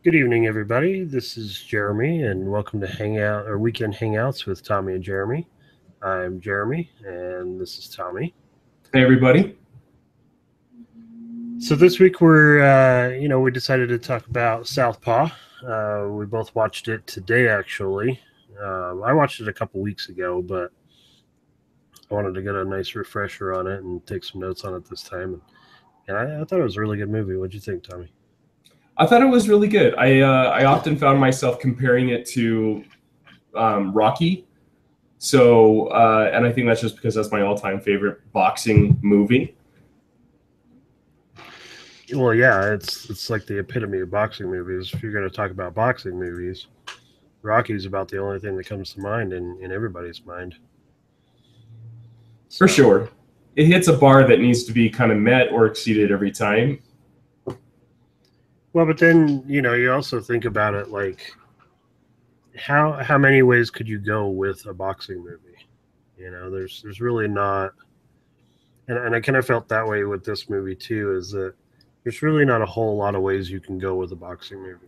Good evening, everybody. This is Jeremy, and welcome to Hangout or Weekend Hangouts with Tommy and Jeremy. I'm Jeremy, and this is Tommy. Hey, everybody. So this week we decided to talk about Southpaw. We both watched it today, actually. I watched it a couple weeks ago, but I wanted to get a nice refresher on it and take some notes on it this time. And I thought it was a really good movie. What'd you think, Tommy? I thought it was really good. I often found myself comparing it to Rocky. And I think that's just because that's my all-time favorite boxing movie. Well, yeah, it's like the epitome of boxing movies. If you're going to talk about boxing movies, Rocky's about the only thing that comes to mind in everybody's mind. For sure. It hits a bar that needs to be kind of met or exceeded every time. Well, but then, you also think about it like how many ways could you go with a boxing movie? There's really not, and I kind of felt that way with this movie too, is that there's really not a whole lot of ways you can go with a boxing movie.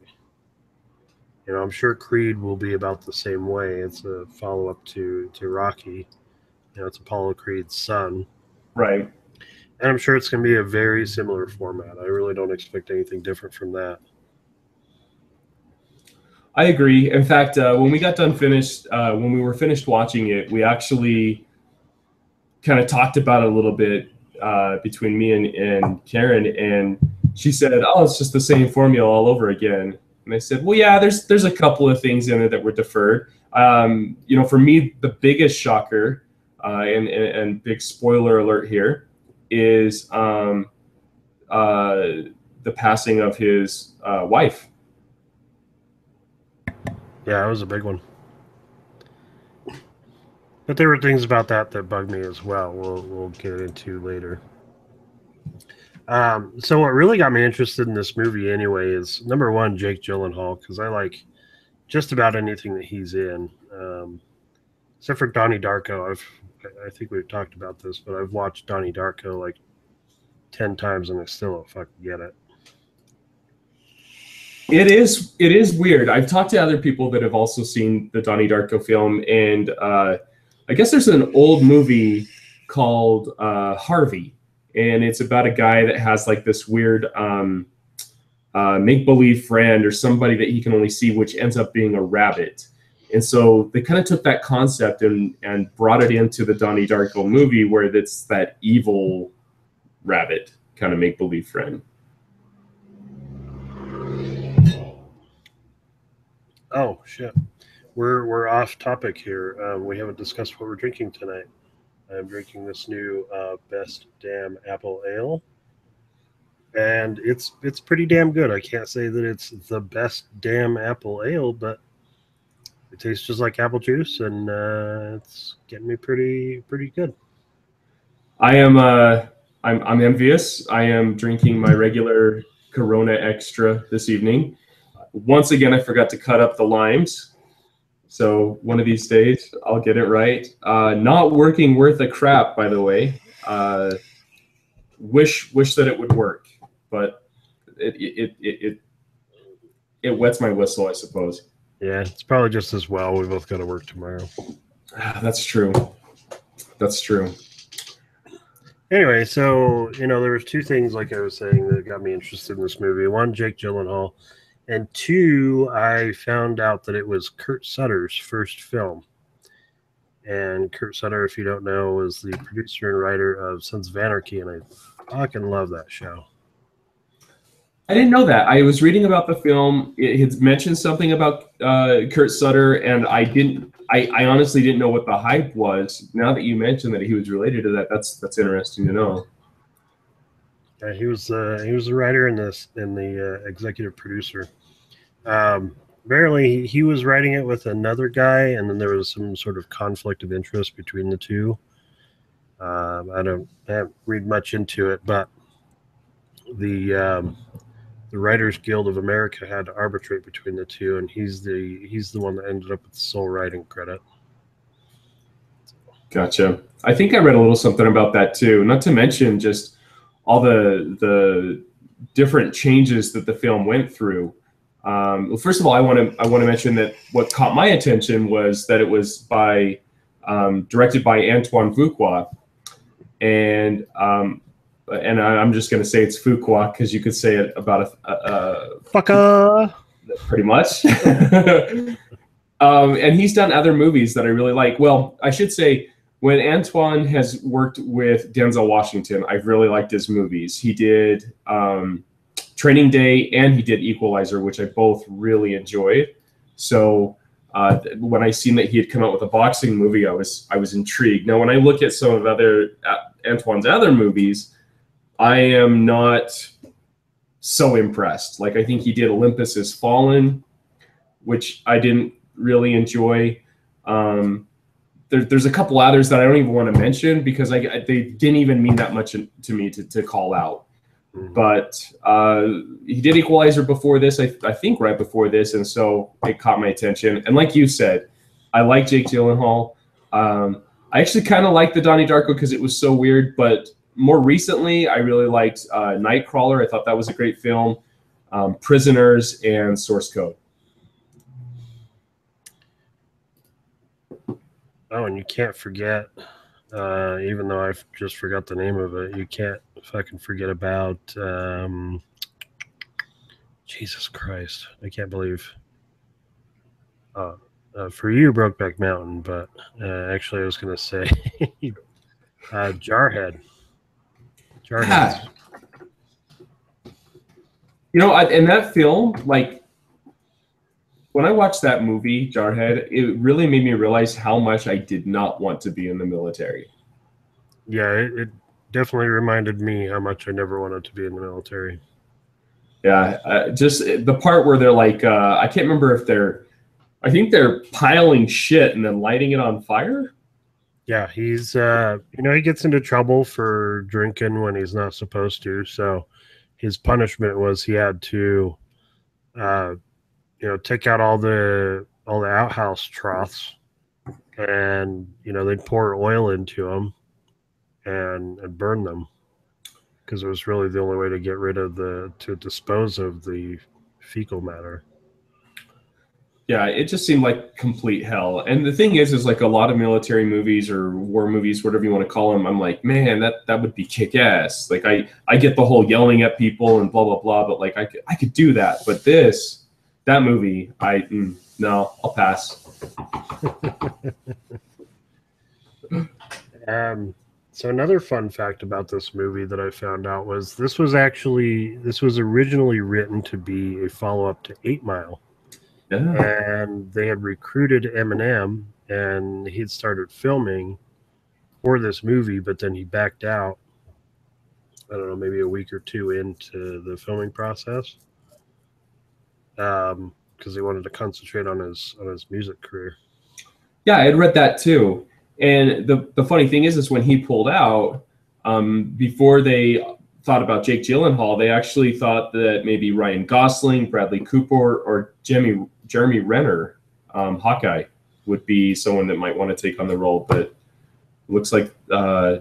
I'm sure Creed will be about the same way. It's a follow up to Rocky. It's Apollo Creed's son. Right. And I'm sure it's going to be a very similar format. I really don't expect anything different from that. I agree. In fact, when we were finished watching it, we actually kind of talked about it a little bit between me and Karen, and she said, "Oh, it's just the same formula all over again." And I said, "Well, yeah, there's a couple of things in it that were deferred. For me, the biggest shocker, and big spoiler alert here, is the passing of his wife." Yeah, it was a big one. But there were things about that bugged me as well. We'll get into later. So what really got me interested in this movie anyway is number one, Jake Gyllenhaal, because I like just about anything that he's in, except for Donnie Darko. I think we've talked about this, but I've watched Donnie Darko like 10 times and I still don't fucking get it. It is weird. I've talked to other people that have also seen the Donnie Darko film, and I guess there's an old movie called Harvey, and it's about a guy that has like this weird make-believe friend or somebody that he can only see, which ends up being a rabbit. And so they kind of took that concept and brought it into the Donnie Darko movie, where it's that evil rabbit kind of make-believe friend. Oh shit, we're off topic here. We haven't discussed what we're drinking tonight. I'm drinking this new Best Damn Apple Ale, and it's pretty damn good. I can't say that it's the best damn apple ale, but it tastes just like apple juice, and it's getting me pretty good. I'm envious. I am drinking my regular Corona Extra this evening. Once again, I forgot to cut up the limes. So one of these days, I'll get it right. Not working worth a crap, by the way. Wish that it would work, but it wets my whistle, I suppose. Yeah, it's probably just as well. We both got to work tomorrow. That's true. That's true. Anyway, so there was two things, like I was saying, that got me interested in this movie. One, Jake Gyllenhaal, and two, I found out that it was Kurt Sutter's first film. And Kurt Sutter, if you don't know, is the producer and writer of Sons of Anarchy, and I fucking love that show. I didn't know that. I was reading about the film. It had mentioned something about Kurt Sutter, and I didn't. I honestly didn't know what the hype was. Now that you mentioned that he was related to that, that's interesting to know. Yeah, he was the writer and the executive producer. Apparently, he was writing it with another guy, and then there was some sort of conflict of interest between the two. I haven't read much into it, but the Writers Guild of America had to arbitrate between the two, and he's the one that ended up with the sole writing credit. Gotcha. I think I read a little something about that too. Not to mention just all the different changes that the film went through. Well, first of all, I want to mention that what caught my attention was that it was directed by Antoine Fuqua, and I'm just going to say it's Fuqua because you could say it about Fucka. Pretty much. And he's done other movies that I really like. Well, I should say, when Antoine has worked with Denzel Washington, I've really liked his movies. He did Training Day and he did Equalizer, which I both really enjoyed. So when I seen that he had come out with a boxing movie, I was intrigued. Now, when I look at some of Antoine's other movies, I am not so impressed. Like, I think he did Olympus Has Fallen, which I didn't really enjoy. There's a couple others that I don't even want to mention because they didn't even mean that much to me to call out. Mm-hmm. But he did Equalizer before this, I think right before this, and so it caught my attention. And like you said, I like Jake Gyllenhaal. I actually kind of liked the Donnie Darko because it was so weird, but more recently, I really liked Nightcrawler. I thought that was a great film. Prisoners and Source Code. Oh, and you can't forget, even though I just forgot the name of it, you can't fucking forget about, Jesus Christ, I can't believe. For you, Brokeback Mountain, but actually I was going to say Jarhead. Yeah. You know, in that film, like, when I watched that movie, Jarhead, it really made me realize how much I did not want to be in the military. Yeah, it definitely reminded me how much I never wanted to be in the military. Yeah, just the part where they're like, I can't remember if I think they're piling shit and then lighting it on fire. Yeah, he's, he gets into trouble for drinking when he's not supposed to. So his punishment was he had to, take out all the outhouse troughs, and they'd pour oil into them and burn them because it was really the only way to get rid of to dispose of the fecal matter. Yeah, it just seemed like complete hell. And the thing is like a lot of military movies or war movies, whatever you want to call them, I'm like, man, that would be kick-ass. Like, I get the whole yelling at people and blah, blah, blah, but like I could do that. But that movie, no, I'll pass. So another fun fact about this movie that I found out was this was originally written to be a follow-up to 8 Mile. Yeah. And they had recruited Eminem, and he'd started filming for this movie, but then he backed out, I don't know, maybe a week or two into the filming process, because he wanted to concentrate on his music career. Yeah, I had read that too. And the funny thing is when he pulled out, before they thought about Jake Gyllenhaal, they actually thought that maybe Ryan Gosling, Bradley Cooper, or Jeremy Renner, Hawkeye, would be someone that might want to take on the role. But it looks like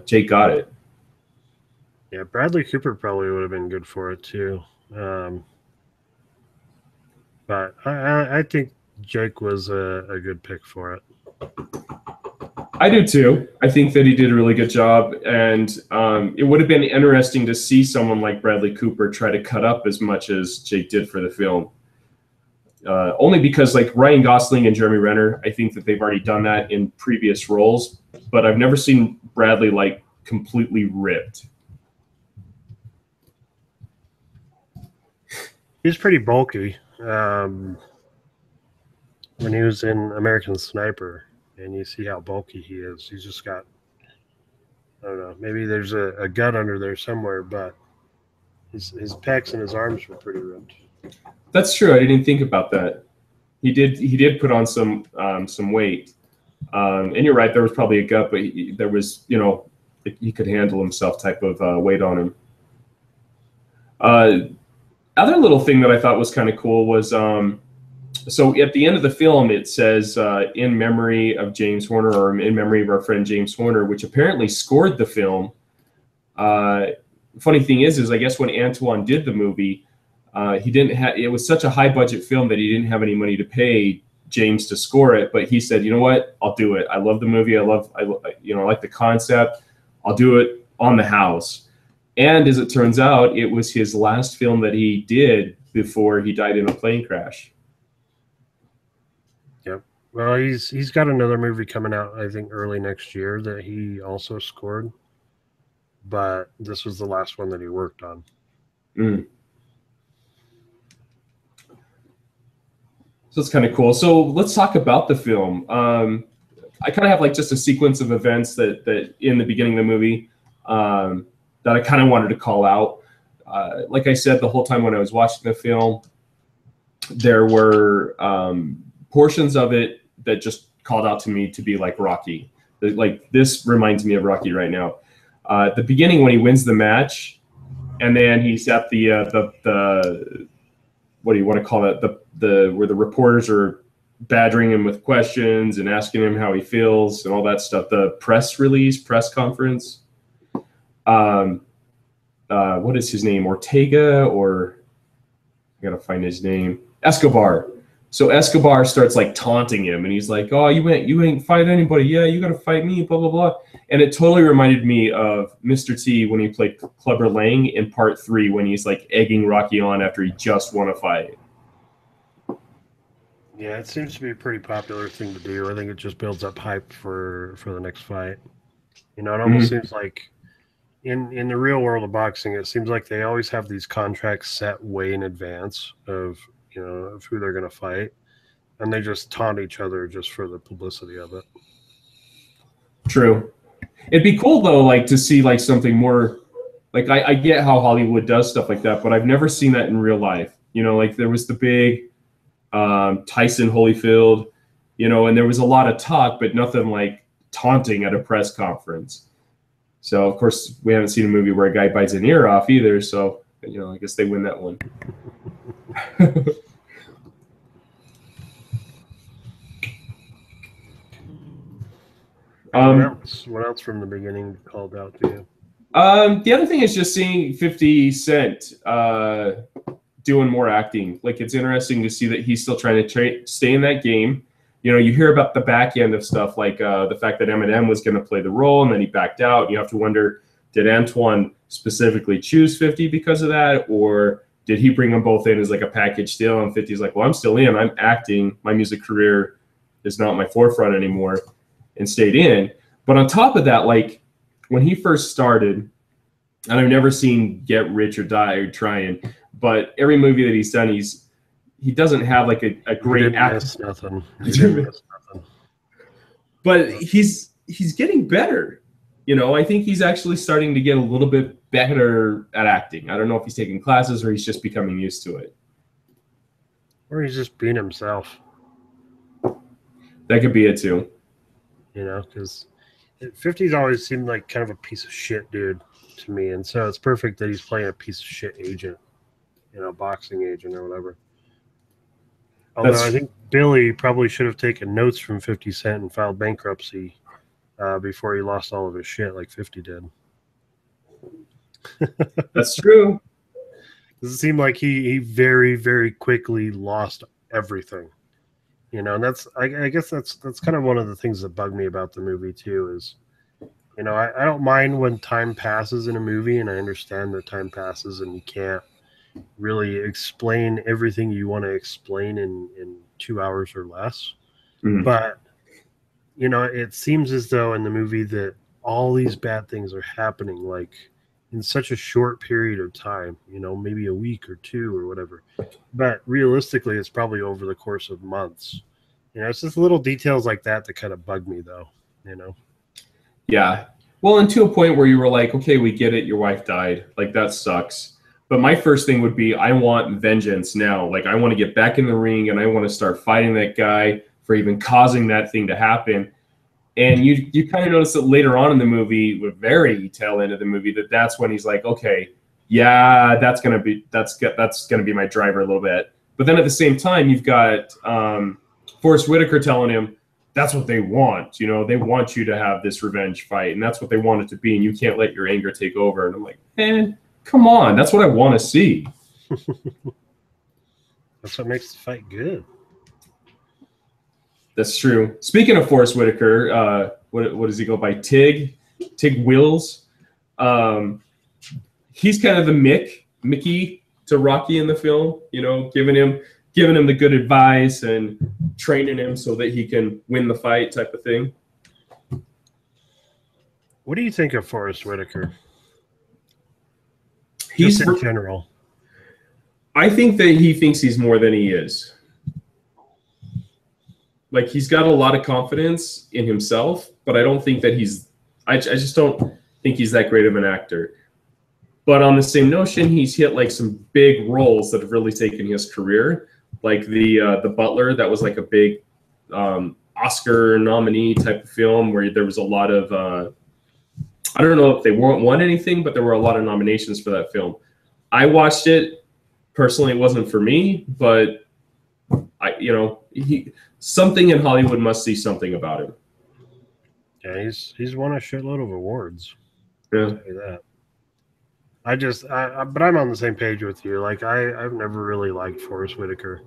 Jake got it. Yeah, Bradley Cooper probably would have been good for it too. But I think Jake was a good pick for it. I do too. I think that he did a really good job, and it would have been interesting to see someone like Bradley Cooper try to cut up as much as Jake did for the film. Only because like Ryan Gosling and Jeremy Renner, I think that they've already done that in previous roles, but I've never seen Bradley like completely ripped. He's pretty bulky. When he was in American Sniper, and you see how bulky he is, he's just got, I don't know, maybe there's a gut under there somewhere, but his pecs and his arms were pretty ripped. That's true. I didn't think about that. He did put on some weight, and you're right. There was probably a gut, but there was, he could handle himself type of weight on him. Other little thing that I thought was kind of cool was, so at the end of the film, it says in memory of James Horner, or in memory of our friend James Horner, which apparently scored the film. Funny thing is I guess when Antoine did the movie, He didn't have. It was such a high budget film that he didn't have any money to pay James to score it. But he said, you know what? I'll do it. I love the movie. I like the concept. I'll do it on the house. And as it turns out, it was his last film that he did before he died in a plane crash. Yep. Well, he's got another movie coming out, I think, early next year that he also scored. But this was the last one that he worked on. Mm. So it's kind of cool. So let's talk about the film. I kind of have like just a sequence of events that in the beginning of the movie that I kind of wanted to call out. Like I said, the whole time when I was watching the film, there were portions of it that just called out to me to be like Rocky. Like this reminds me of Rocky right now. At the beginning when he wins the match, and then he's at the what do you want to call it? The where the reporters are badgering him with questions and asking him how he feels and all that stuff. The press conference. What is his name? Ortega, or I gotta find his name. Escobar. So Escobar starts like taunting him, and he's like, "Oh, you ain't fight anybody. Yeah, you gotta fight me." Blah blah blah. And it totally reminded me of Mr. T when he played Clubber Lang in Part 3 when he's like egging Rocky on after he just won a fight. Yeah, it seems to be a pretty popular thing to do. I think it just builds up hype for the next fight. You know, it almost seems like in the real world of boxing, it seems like they always have these contracts set way in advance of who they're going to fight, and they just taunt each other just for the publicity of it. True. It'd be cool though, like to see like something more. Like I get how Hollywood does stuff like that, but I've never seen that in real life. You know, like there was the big Tyson Holyfield, and there was a lot of talk, but nothing like taunting at a press conference. So of course we haven't seen a movie where a guy bites an ear off either. So I guess they win that one. What else from the beginning called out to you? The other thing is just seeing 50 Cent doing more acting. Like it's interesting to see that he's still trying to stay in that game. You hear about the back end of stuff, like the fact that Eminem was going to play the role and then he backed out. You have to wonder, did Antoine specifically choose 50 because of that, or did he bring them both in as like a package deal? And 50's like, well, I'm still in. I'm acting. My music career is not my forefront anymore, and stayed in. But on top of that, like when he first started, and I've never seen Get Rich or Die Trying, but every movie that he's done, he doesn't have like a great act. Nothing. But he's getting better. I think he's actually starting to get a little bit better at acting. I don't know if he's taking classes or he's just becoming used to it. Or he's just being himself. That could be it too. Because 50's always seemed like kind of a piece of shit dude to me. And so it's perfect that he's playing a piece of shit agent, boxing agent or whatever. Although I think Billy probably should have taken notes from 50 Cent and filed bankruptcy before he lost all of his shit like 50 did. That's true. It seemed like he very, very quickly lost everything. And that's I guess that's kind of one of the things that bug me about the movie too is, I don't mind when time passes in a movie, and I understand that time passes and you can't really explain everything you want to explain in 2 hours or less. Mm. But, it seems as though in the movie that all these bad things are happening like in such a short period of time, maybe a week or two or whatever. But realistically, it's probably over the course of months. It's just little details like that kind of bug me, though, Yeah. Well, and to a point where you were like, okay, we get it. Your wife died. Like, that sucks. But my first thing would be, I want vengeance now. Like, I want to get back in the ring, and I want to start fighting that guy for even causing that thing to happen. And you kind of notice that later on in the movie, the very tail end of the movie, that's when he's like, okay, yeah, that's gonna be my driver a little bit. But then at the same time, you've got Forrest Whitaker telling him that's what they want. They want you to have this revenge fight, and that's what they want it to be, and you can't let your anger take over. And I'm like, man, come on, that's what I want to see. That's what makes the fight good. That's true. Speaking of Forrest Whitaker, what does he go by? Tig Wills. He's kind of the Mickey to Rocky in the film. You know, giving him the good advice and training him so that he can win the fight, type of thing. What do you think of Forrest Whitaker? He's in general. I think that he thinks he's more than he is. Like, he's got a lot of confidence in himself, but I don't think that I just don't think he's that great of an actor. But on the same notion, he's hit like some big roles that have really taken his career. Like the Butler, that was like a big Oscar nominee type of film where there was a lot of I don't know if they won anything, but there were a lot of nominations for that film. I watched it. Personally, it wasn't for me, but something in Hollywood must see something about him. Yeah, he's won a shitload of awards. Yeah. I'll tell you that. But I'm on the same page with you. Like, I've never really liked Forrest Whitaker.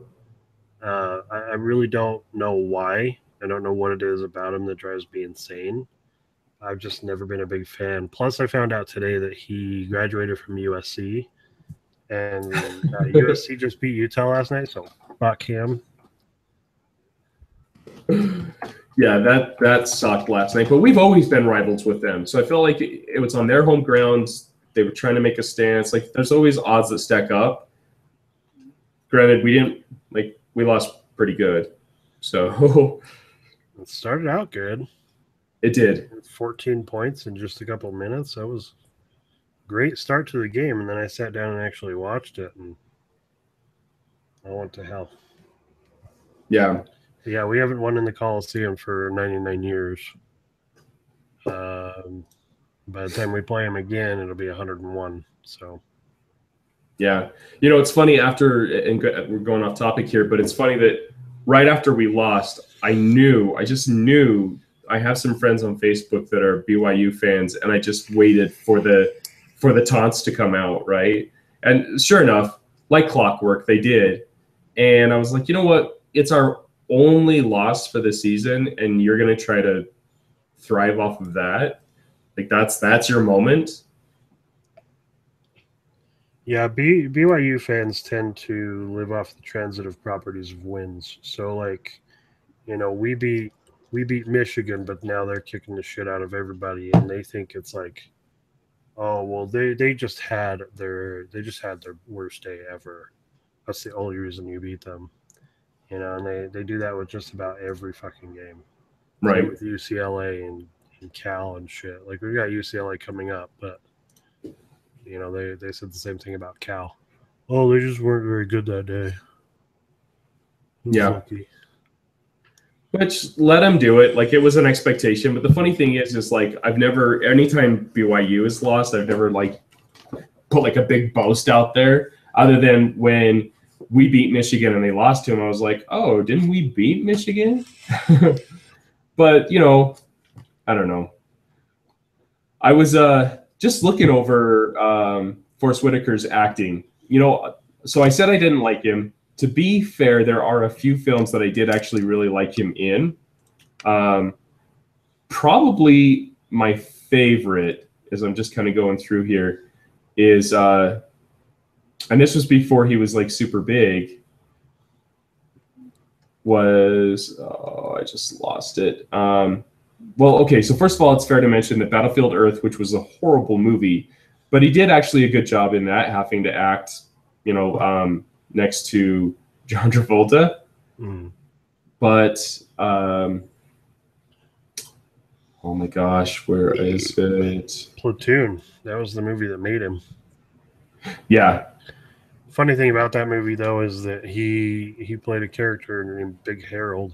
I really don't know why. I don't know what it is about him that drives me insane. I've just never been a big fan. Plus, I found out today that he graduated from USC, and USC just beat Utah last night. So, fuck him. Yeah, that sucked last night. But we've always been rivals with them. So I felt like it was on their home grounds. They were trying to make a stance. Like, there's always odds that stack up. Granted, we lost pretty good. So it started out good. It did. 14 points in just a couple minutes. That was a great start to the game. And then I sat down and actually watched it, and I went to hell. Yeah. Yeah, we haven't won in the Coliseum for 99 years. By the time we play them again, it'll be 101. So, yeah. You know, it's funny and we're going off topic here, but it's funny that right after we lost, I just knew I have some friends on Facebook that are BYU fans, and I just waited for the taunts to come out, right? And sure enough, like clockwork, they did. And I was like, you know what? It's our only loss for the season, and you're going to try to thrive off of that. Like, that's your moment. Yeah, BYU fans tend to live off the transitive properties of wins. So, like, you know, we beat Michigan, but now they're kicking the shit out of everybody, and they think it's like, oh well, they just had their worst day ever. That's the only reason you beat them, you know. And they do that with just about every fucking game, right? Same with UCLA and Cal and shit. Like, we've got UCLA coming up, but you know they said the same thing about Cal. Oh, they just weren't very good that day. Yeah. Lucky. Which, let them do it. Like, it was an expectation. But the funny thing is like, anytime BYU is lost, I've never like put like a big boast out there, other than when we beat Michigan and they lost to them. I was like, oh, didn't we beat Michigan? But, you know, I don't know. I was just looking over Forrest Whitaker's acting. You know, so I said I didn't like him. To be fair, there are a few films that I did actually really like him in. Probably my favorite, as I'm just kind of going through here, is, and this was before he was like super big, I just lost it. Well, okay, so first of all, it's fair to mention that Battlefield Earth, which was a horrible movie, but he did actually a good job in that, having to act, you know, next to John Travolta. Mm. But oh my gosh, where is it? Platoon. That was the movie that made him. Yeah. Funny thing about that movie, though, is that he played a character named Big Harold.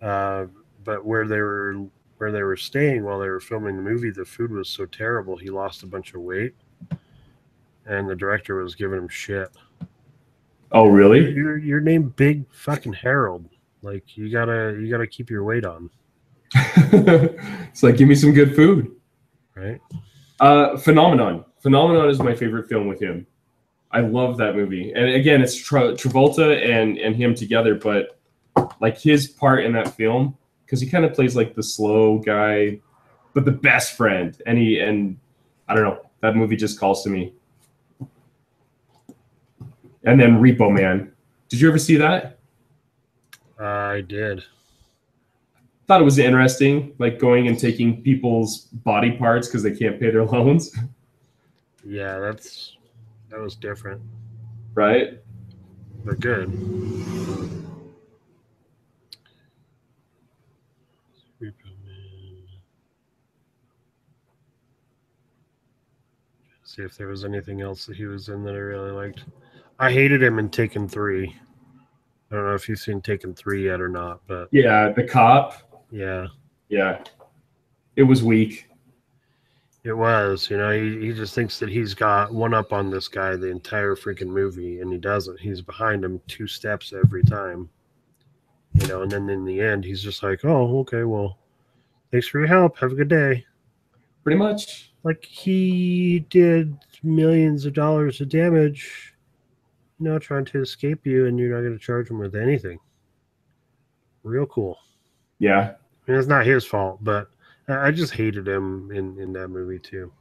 But where they were staying while they were filming the movie, the food was so terrible he lost a bunch of weight, and the director was giving him shit. Oh, really? You're named Big fucking Harold. Like, you gotta keep your weight on. It's like, give me some good food. Right. Phenomenon is my favorite film with him. I love that movie. And again, it's Travolta and him together, but like his part in that film, because he kind of plays like the slow guy, but the best friend. And I don't know, that movie just calls to me. And then Repo Man. Did you ever see that? I did. Thought it was interesting, like going and taking people's body parts because they can't pay their loans. Yeah, that was different. Right? But good. See if there was anything else that he was in that I really liked. I hated him in Taken 3. I don't know if you've seen Taken 3 yet or not, but yeah, the cop. Yeah. It was weak. It was, he just thinks that he's got one up on this guy the entire freaking movie, and he doesn't. He's behind him 2 steps every time. And then in the end, he's just like, oh, okay, well, thanks for your help. Have a good day. Pretty much. Like, he did millions of dollars of damage, trying to escape you, and you're not going to charge him with anything. Real cool. Yeah. I mean, it's not his fault, but I just hated him in that movie too.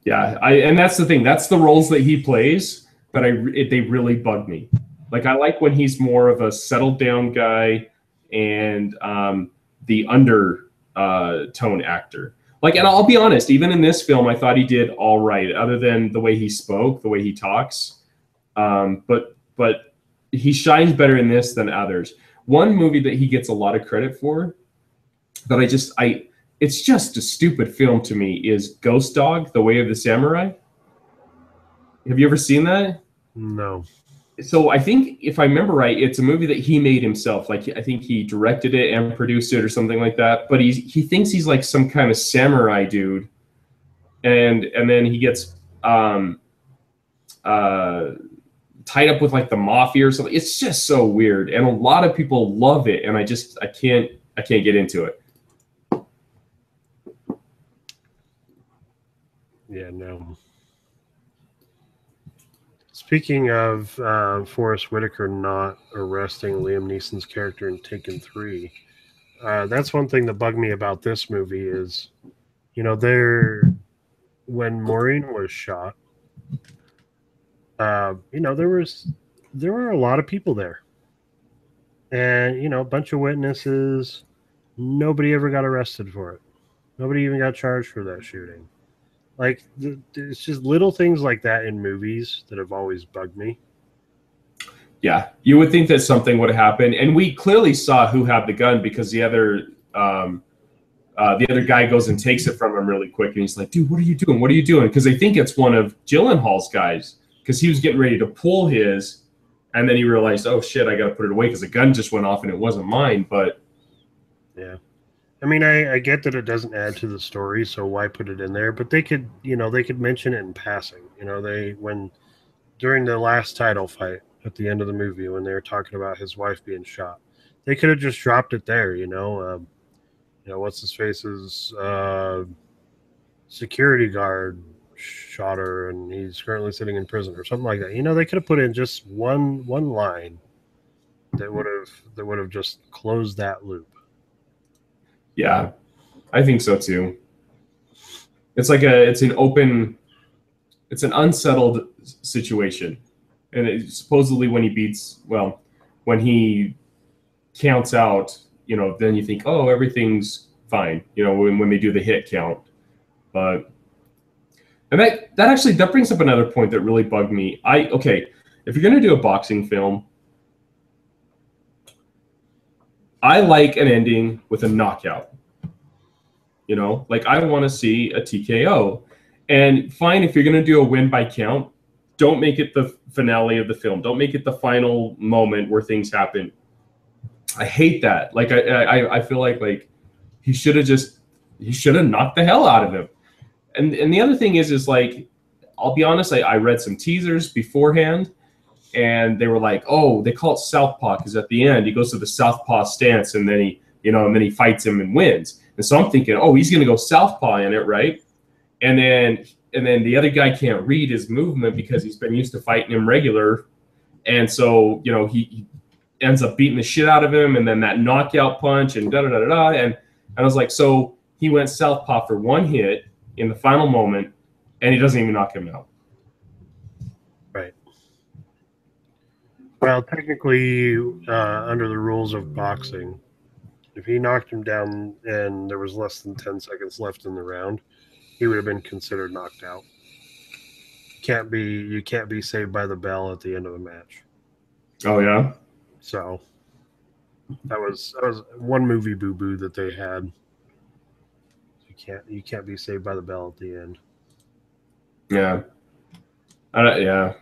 Yeah, and that's the thing. That's the roles that he plays, but they really bug me. Like, I like when he's more of a settled down guy and the undertone actor. Like, and I'll be honest, even in this film, I thought he did all right, other than the way he spoke, the way he talks. But he shines better in this than others. One movie that he gets a lot of credit for that it's just a stupid film to me is Ghost Dog, The Way of the Samurai. Have you ever seen that? No. So I think, if I remember right, it's a movie that he made himself. Like, I think he directed it and produced it or something like that. But he thinks he's like some kind of samurai dude. And then he gets tied up with like the mafia or something. It's just so weird. And a lot of people love it. And I can't get into it. Yeah, no. Speaking of Forrest Whitaker not arresting Liam Neeson's character in Taken 3, that's one thing that bugged me about this movie is, when Maureen was shot, there were a lot of people there. And, a bunch of witnesses. Nobody ever got arrested for it. Nobody even got charged for that shooting. Like, it's just little things like that in movies that have always bugged me. Yeah, you would think that something would happen, and we clearly saw who had the gun because the other guy goes and takes it from him really quick, and he's like, "Dude, what are you doing? What are you doing?" Because they think it's one of Gyllenhaal's guys, because he was getting ready to pull his, and then he realized, "Oh shit, I got to put it away because the gun just went off and it wasn't mine." But yeah. I mean, I get that it doesn't add to the story, so why put it in there? But they could mention it in passing. During the last title fight at the end of the movie, when they were talking about his wife being shot, they could have just dropped it there. What's his face's security guard shot her, and he's currently sitting in prison or something like that. They could have put in just one line that would have just closed that loop. Yeah, I think so too. It's an unsettled situation. And supposedly when he counts out, then you think, oh, everything's fine, when they do the hit count. And that brings up another point that really bugged me. If you're going to do a boxing film, I like an ending with a knockout. I want to see a TKO. And fine, if you're going to do a win by count, don't make it the finale of the film. Don't make it the final moment where things happen. I hate that. Like, I feel like he should have knocked the hell out of him. And the other thing is like, I'll be honest, I read some teasers beforehand, and they were like, oh, they call it Southpaw because at the end he goes to the Southpaw stance, and then he fights him and wins. And so I'm thinking, oh, he's going to go Southpaw in it, right? And then and then the other guy can't read his movement because he's been used to fighting him regular, and so he ends up beating the shit out of him, and then that knockout punch and da da da da. And I was like, so he went southpaw for one hit in the final moment, and he doesn't even knock him out. Right. Well, technically, under the rules of boxing, if he knocked him down and there was less than 10 seconds left in the round, he would have been considered knocked out. You can't be saved by the bell at the end of a match. Oh yeah. So that was one movie boo-boo that they had. You can't be saved by the bell at the end. Yeah. Yeah.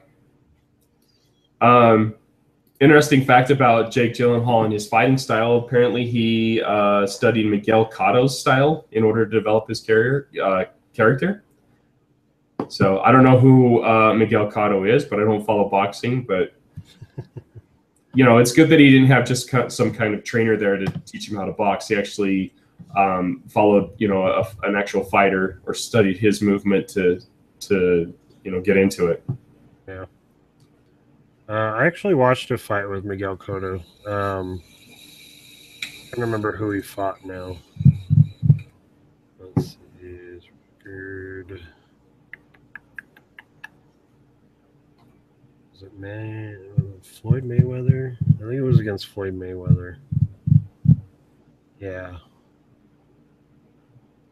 Interesting fact about Jake Gyllenhaal and his fighting style. Apparently, he studied Miguel Cotto's style in order to develop his character. So I don't know who Miguel Cotto is, but I don't follow boxing. But it's good that he didn't have just some kind of trainer there to teach him how to box. He actually followed, an actual fighter or studied his movement to get into it. Yeah. I actually watched a fight with Miguel Cotto. I don't remember who he fought now. Let's see his record. Was it Floyd Mayweather? I think it was against Floyd Mayweather. Yeah.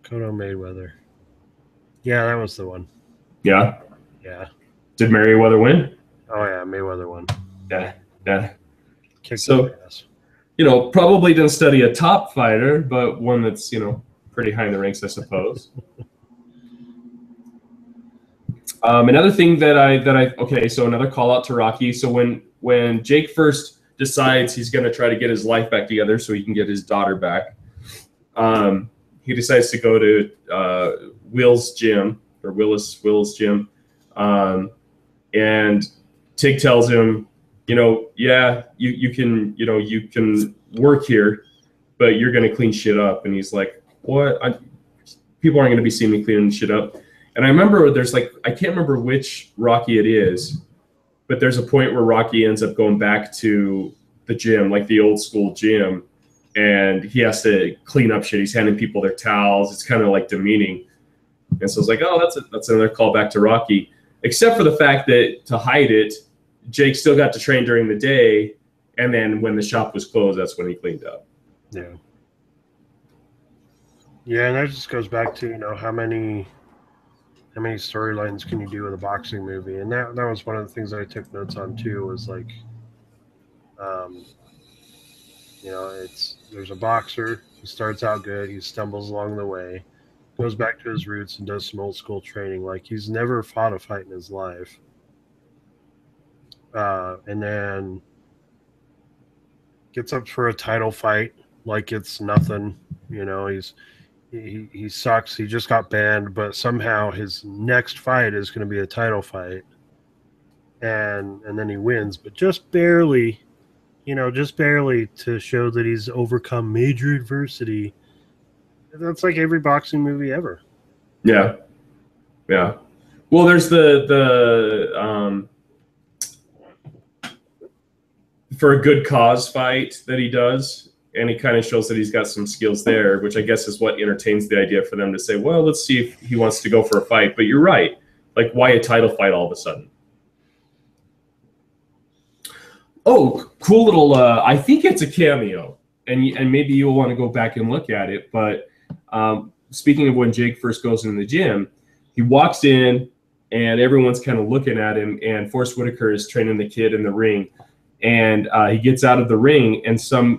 Cotto Mayweather. Yeah, that was the one. Yeah. Yeah. Did Mayweather win? Oh yeah, Mayweather won. Yeah. Kicked so, his ass. Probably didn't study a top fighter, but one that's, pretty high in the ranks, I suppose. Another thing so another call out to Rocky. So when Jake first decides he's going to try to get his life back together so he can get his daughter back, he decides to go to Will's gym, or Will's gym, and Tig tells him, yeah, you can work here, but you're going to clean shit up. And he's like, what? People aren't going to be seeing me cleaning shit up. And I remember I can't remember which Rocky it is, but there's a point where Rocky ends up going back to the gym, like the old school gym, and he has to clean up shit. He's handing people their towels. It's kind of like demeaning. And so it's like, oh, that's another call back to Rocky, except for the fact that to hide it, Jake still got to train during the day, and then when the shop was closed, that's when he cleaned up. Yeah. Yeah, and that just goes back to, how many storylines can you do with a boxing movie? And that was one of the things that I took notes on too, was like, there's a boxer, he starts out good, he stumbles along the way, goes back to his roots and does some old school training. Like, he's never fought a fight in his life. And then gets up for a title fight like it's nothing. He sucks. He just got banned, but somehow his next fight is going to be a title fight. And then he wins, but just barely, to show that he's overcome major adversity. That's like every boxing movie ever. Yeah. Yeah. Well, there's the for a good cause fight that he does, and it kind of shows that he's got some skills there, which I guess is what entertains the idea for them to say, well, let's see if he wants to go for a fight. But you're right. Like, why a title fight all of a sudden? Oh, cool little, I think it's a cameo, and maybe you'll want to go back and look at it. But speaking of when Jake first goes into the gym, he walks in, and everyone's kind of looking at him, and Forrest Whitaker is training the kid in the ring. And he gets out of the ring, and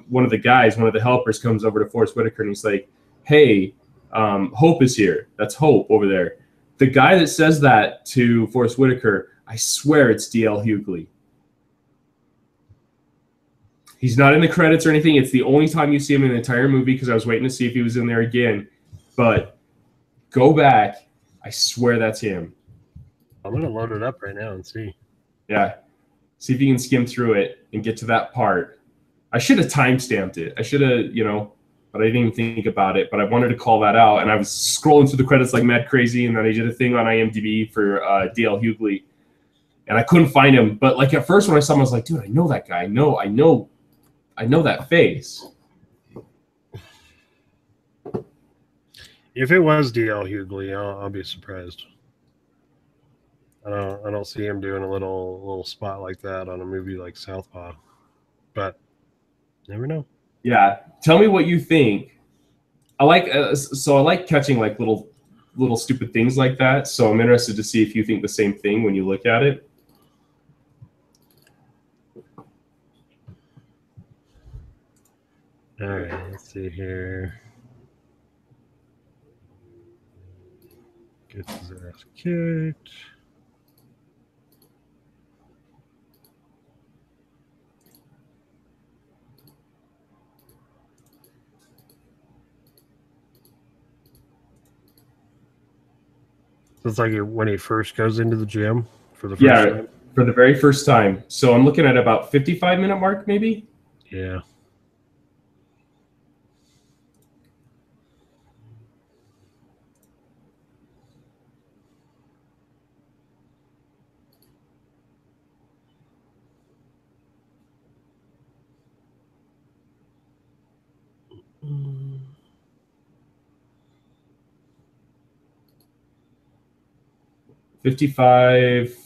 one of the helpers comes over to Forrest Whitaker, and he's like, hey, Hope is here. That's Hope over there. The guy that says that to Forrest Whitaker, I swear it's D.L. Hughley. He's not in the credits or anything. It's the only time you see him in the entire movie, because I was waiting to see if he was in there again. But go back. I swear that's him. I'm going to load it up right now and see. Yeah. See if you can skim through it and get to that part. I should have time-stamped it. I should have, but I didn't even think about it. But I wanted to call that out, and I was scrolling through the credits like mad crazy, and then I did a thing on IMDb for D.L. Hughley, and I couldn't find him. But like at first when I saw him, I was like, dude, I know that guy. I know that face. If it was D.L. Hughley, I'll be surprised. I don't see him doing a little spot like that on a movie like Southpaw, but never know. Yeah, tell me what you think. I like catching like little stupid things like that. So I'm interested to see if you think the same thing when you look at it. All right, let's see here. Gets his ass kicked. So it's like when he first goes into the gym for the first time? For the very first time. So I'm looking at about 55-minute mark, maybe? Yeah. Mm. 55.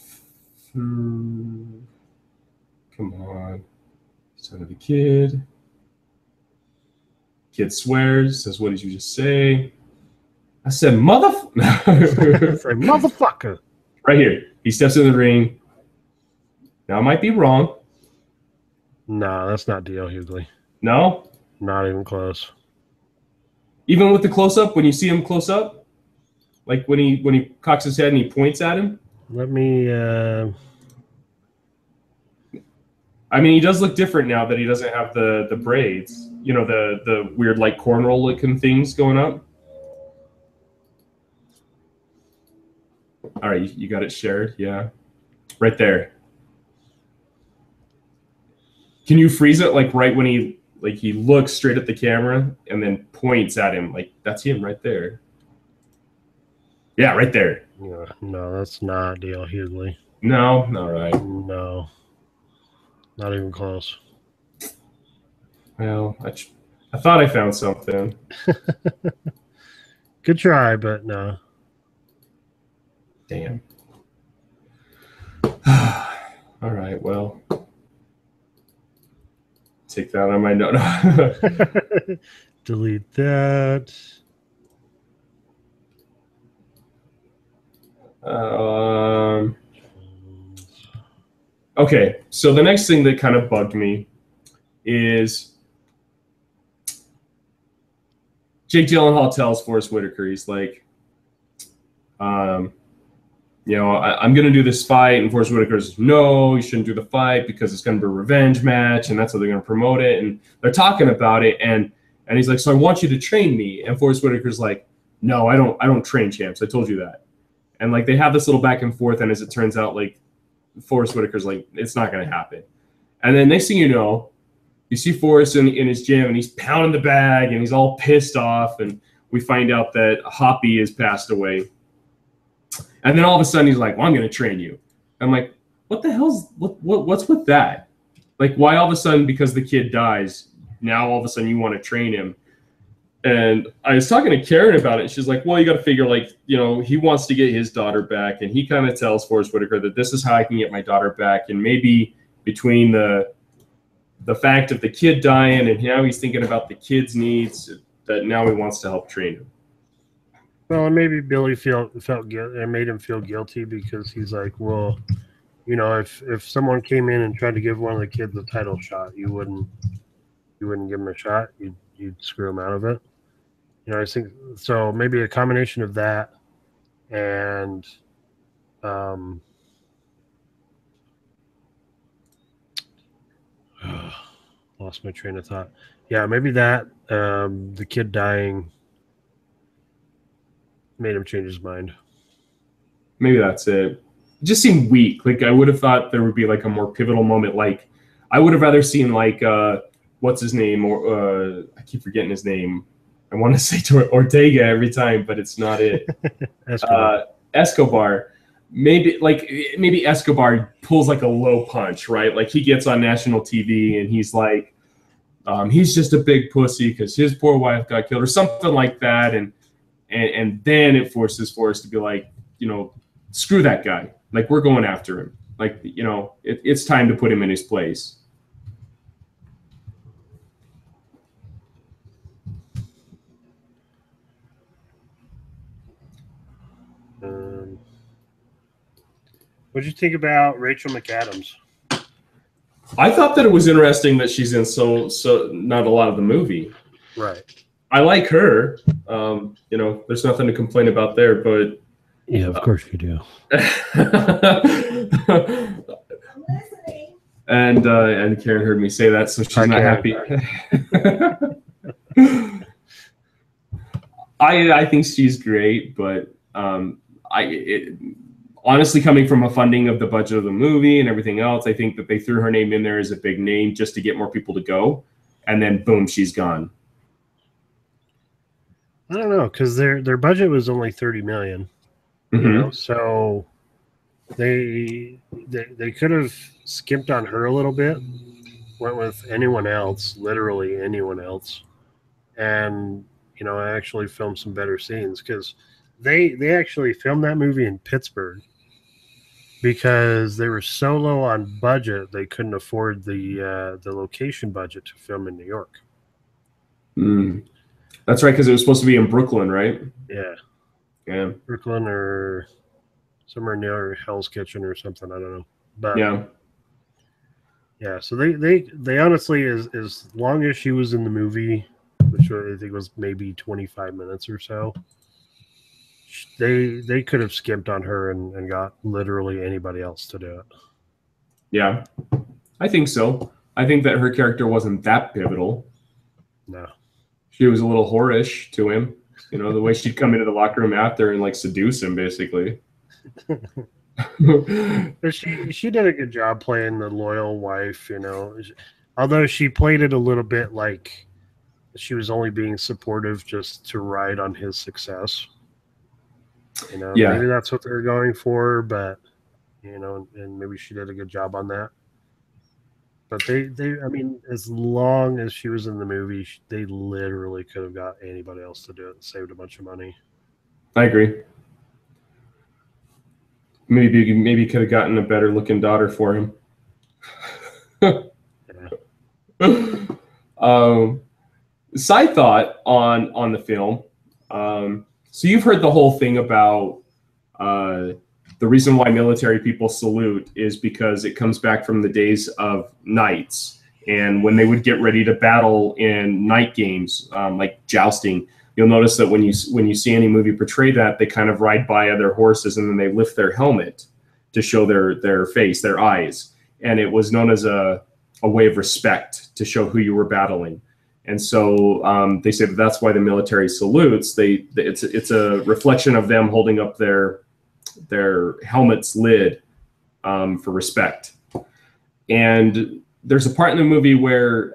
Come on. Son of a kid. Kid swears, says, what did you just say? I said, motherfucker. Right here. He steps in the ring. Now, I might be wrong. No, that's not D.L. Hughley. No? Not even close. Even with the close-up, when you see him close up? Like when he cocks his head and he points at him? Let me... I mean, he does look different now that he doesn't have the braids. You know, the weird, like, cornrow-looking things going up. All right, you got it shared? Yeah. Right there. Can you freeze it, like, right when he looks straight at the camera and then points at him? Like, that's him right there. Yeah, right there. No, that's not D.L. Hughley. No? All right. No. Not even close. Well, I thought I found something. Good try, but no. Damn. All right, well. Take that on my note. Delete that. Okay, so the next thing that kind of bugged me is Jake Gyllenhaal tells Forrest Whitaker, he's like, I'm going to do this fight. And Forrest Whitaker says, no, you shouldn't do the fight because it's going to be a revenge match, and that's how they're going to promote it. And they're talking about it, and he's like, so I want you to train me. And Forrest Whitaker's like, no, I don't train champs. I told you that. And like they have this little back and forth, and as it turns out, like Forrest Whitaker's like, it's not going to happen. And then next thing you know, you see Forrest in his gym, and he's pounding the bag, and he's all pissed off, and we find out that Hoppy has passed away. And then all of a sudden he's like, well, I'm going to train you. I'm like, what the hell's what's with that? Like, why all of a sudden, because the kid dies, now all of a sudden you want to train him? And I was talking to Karen about it. She's like, well, you got to figure, like, he wants to get his daughter back. And he kind of tells Forrest Whitaker that this is how I can get my daughter back. And maybe between the fact of the kid dying and now he's thinking about the kid's needs, that now he wants to help train him. Well, and maybe Billy felt guilty. It made him feel guilty because he's like, well, if someone came in and tried to give one of the kids a title shot, you wouldn't give him a shot. You'd screw him out of it. I think so. Maybe a combination of that and lost my train of thought. Yeah, maybe that the kid dying made him change his mind. Maybe that's it. It just seemed weak. Like I would have thought there would be like a more pivotal moment. Like I would have rather seen like what's his name? Or I keep forgetting his name. I want to say Ortega every time, but it's not it. Escobar. Maybe Escobar pulls like a low punch, right? Like he gets on national TV and he's like, he's just a big pussy because his poor wife got killed or something like that. And then it forces Forrest to be like, screw that guy. Like, we're going after him. Like, it's time to put him in his place. What'd you think about Rachel McAdams? I thought that it was interesting that she's in so not a lot of the movie. Right. I like her. There's nothing to complain about there, but yeah, of course you do. And Karen heard me say that, so she's not happy. I think she's great, but honestly, coming from a funding of the budget of the movie and everything else, I think that they threw her name in there as a big name just to get more people to go, and then boom, she's gone. I don't know, because their budget was only $30 million. So they could have skimped on her a little bit, went with anyone else, literally anyone else, and actually filmed some better scenes, because they actually filmed that movie in Pittsburgh because they were so low on budget they couldn't afford the location budget to film in New York. That's right, because it was supposed to be in Brooklyn, right? Yeah, Brooklyn or somewhere near Hell's Kitchen or something. I don't know, but yeah. So they honestly, as long as she was in the movie, which I think was maybe 25 minutes or so, they could have skimped on her and got literally anybody else to do it. Yeah, I think so. I think that her character wasn't that pivotal. No. She was a little whorish to him. The way she'd come into the locker room after and like seduce him, basically. But she did a good job playing the loyal wife, although she played it a little bit like she was only being supportive just to ride on his success. Maybe that's what they're going for, but and maybe she did a good job on that. But I mean, as long as she was in the movie, they literally could have got anybody else to do it and saved a bunch of money. I agree. Maybe could have gotten a better looking daughter for him. Side thought on the film. So you've heard the whole thing about the reason why military people salute is because it comes back from the days of knights, and when they would get ready to battle in night games, like jousting. You'll notice that when you see any movie portray that, they kind of ride by other horses and then they lift their helmet to show their face, their eyes, and it was known as a way of respect to show who you were battling. And so they say that's why the military salutes. It's a reflection of them holding up their helmet's lid for respect. And there's a part in the movie where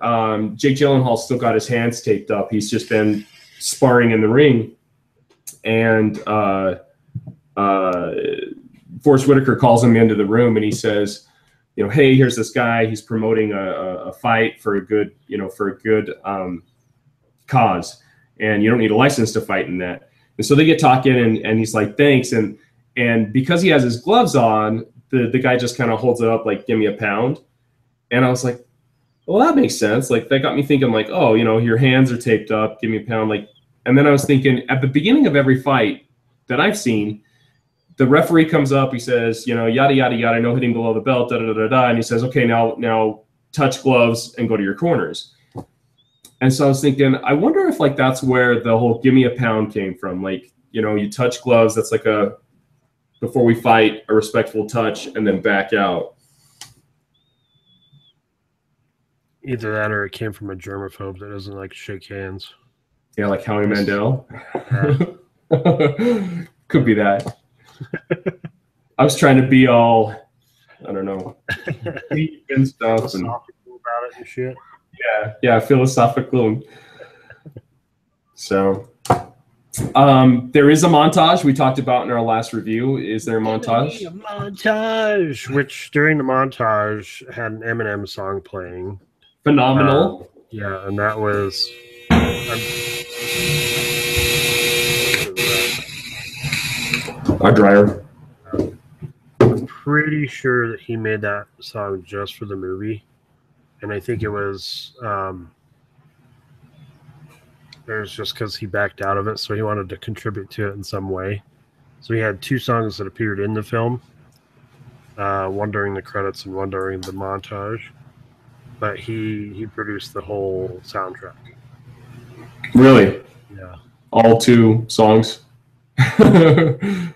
Jake Gyllenhaal still got his hands taped up. He's just been sparring in the ring, and Forrest Whitaker calls him into the room and he says, hey, here's this guy. He's promoting a fight for a good cause, and you don't need a license to fight in that. And so they get talking, and he's like, thanks. And because he has his gloves on, the guy just kind of holds it up like, give me a pound. And I was like, well, that makes sense. Like, that got me thinking like, oh, your hands are taped up, give me a pound. Like, and then I was thinking at the beginning of every fight that I've seen, the referee comes up, he says, yada, yada, yada, no hitting below the belt, da, da, da, da. And he says, okay, now touch gloves and go to your corners. And so I was thinking, I wonder if like, that's where the whole give me a pound came from. Like, you touch gloves, that's like before we fight, a respectful touch, and then back out. Either that or it came from a germaphobe that doesn't like to shake hands. Yeah, like Howie Mandel. Could be that. I was trying to be all, I don't know, deep and stuff. Philosophical about it and shit. Yeah, philosophical. So, there is a montage we talked about in our last review. Is there a montage? A montage, which during the montage had an Eminem song playing. Phenomenal. Yeah, and that was. Our dryer. I'm pretty sure that he made that song just for the movie, and I think it was just because he backed out of it, so he wanted to contribute to it in some way. So he had 2 songs that appeared in the film, one during the credits and one during the montage. But he produced the whole soundtrack. Really? Yeah. All 2 songs. There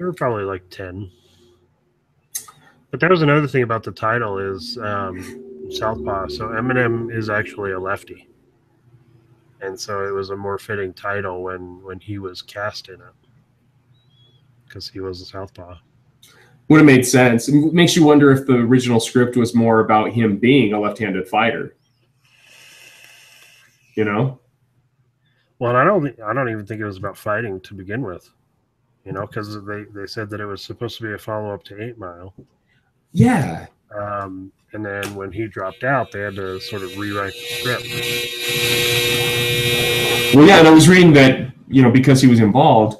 were probably like 10. But that was another thing about the title is Southpaw. So Eminem is actually a lefty. And so it was a more fitting title when he was cast in it. Because he was a Southpaw. Would have made sense. It makes you wonder if the original script was more about him being a left-handed fighter. You know? Well, I don't even think it was about fighting to begin with. You know, because they said that it was supposed to be a follow-up to 8 Mile. Yeah. And then when he dropped out, they had to sort of rewrite the script. Well, yeah, and I was reading that, because he was involved,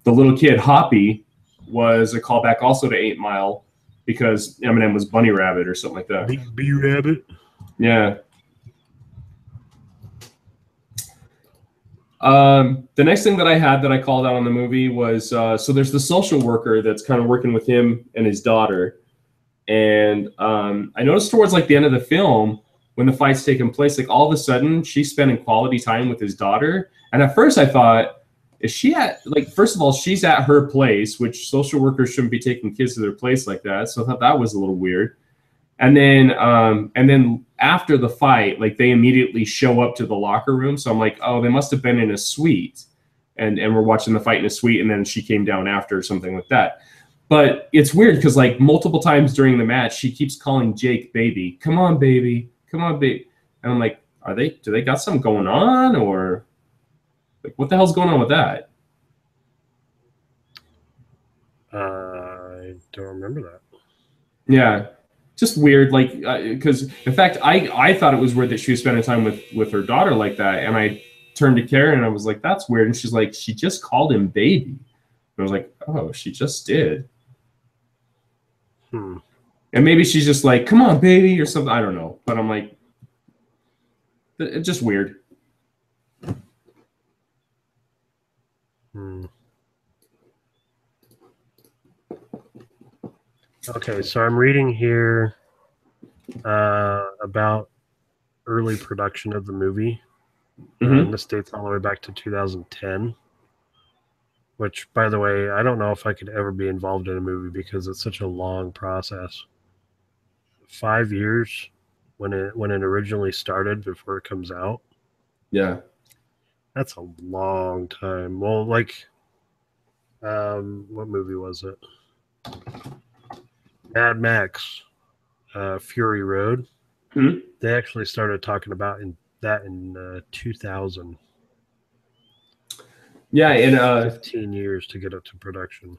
the little kid, Hoppy, was a callback also to 8 Mile because Eminem was Bunny Rabbit or something like that. B Rabbit? Yeah. The next thing that I had that I called out on the movie was, so there's the social worker that's kind of working with him and his daughter. And I noticed towards like the end of the film, when the fight's taking place, like all of a sudden she's spending quality time with his daughter. And at first I thought, is she at, like, first of all, she's at her place, which social workers shouldn't be taking kids to their place like that. So I thought that was a little weird. And then after the fight, like they immediately show up to the locker room. So I'm like, oh, they must have been in a suite and we're watching the fight in a suite. And then she came down after or something like that. But it's weird because like multiple times during the match, she keeps calling Jake baby. Come on, baby. Come on, baby. And I'm like, do they got something going on, or like what the hell's going on with that? I don't remember that. Yeah. Just weird, like, because in fact, I thought it was weird that she was spending time with her daughter like that. And I turned to Karen and I was like, that's weird. And she's like, she just called him baby. And I was like, oh, she just did. And maybe she's just like, come on, baby, or something. I don't know. But I'm like, it's just weird. Okay, so I'm reading here about early production of the movie. And this dates all the way back to 2010. Which, by the way, I don't know if I could ever be involved in a movie because it's such a long process. 5 years when it originally started before it comes out. Yeah. That's a long time. Well, like, what movie was it? Mad Max, Fury Road. They actually started talking about in 2000. Yeah, and 15 years to get it to production.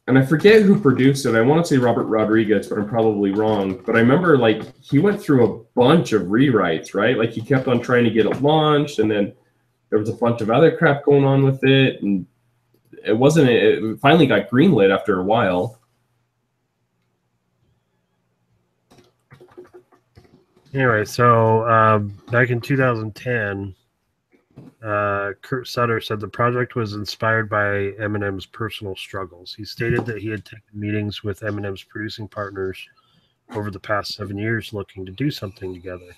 And I forget who produced it. I want to say Robert Rodriguez, but I'm probably wrong. But I remember like he went through a bunch of rewrites, right? Like he kept on trying to get it launched, and then there was a bunch of other crap going on with it, and it finally got greenlit after a while. Anyway, so back in 2010, Kurt Sutter said the project was inspired by Eminem's personal struggles. He stated that he had taken meetings with Eminem's producing partners over the past 7 years looking to do something together.